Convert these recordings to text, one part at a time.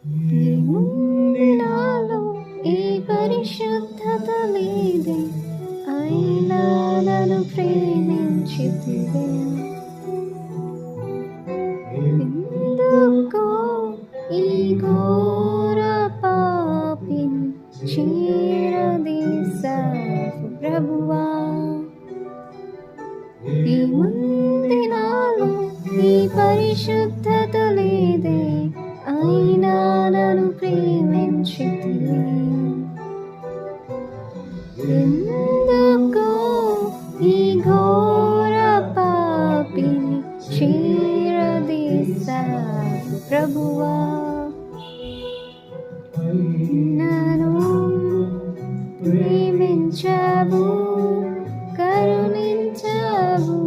ఏముంది నాలో ఈ పరిశుద్ధత లేదే, అయినా నన్ను ప్రేమించితివే. ఎందుకో ఈ ఘోర పాపిని చేరదీశావు ప్రభువా. ఏముంది నాలో ఈ పరిశుద్ధత లేదే, అయినా నన్ను ప్రేమించితివే. ఎందుకో ఈ ఘోర పాపిని చేరదీశావు ప్రభువా. నన్ను ప్రేమించావు, కరుణించావు,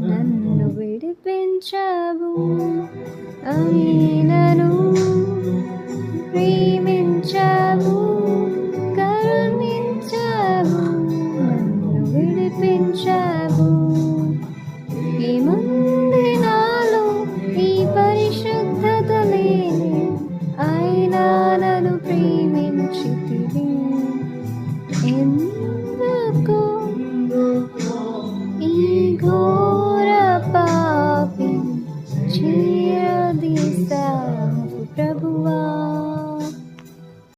నన్ను విడిపించావు. అయినను ప్రేమించావు, కరుణించావు, నన్ను విడిపించావు. ఏముంది నాలో ఈ పరిశుద్ధత లేదే, అయినా నన్ను ప్రేమించితివే. ఎందుకు ఈ ఘోర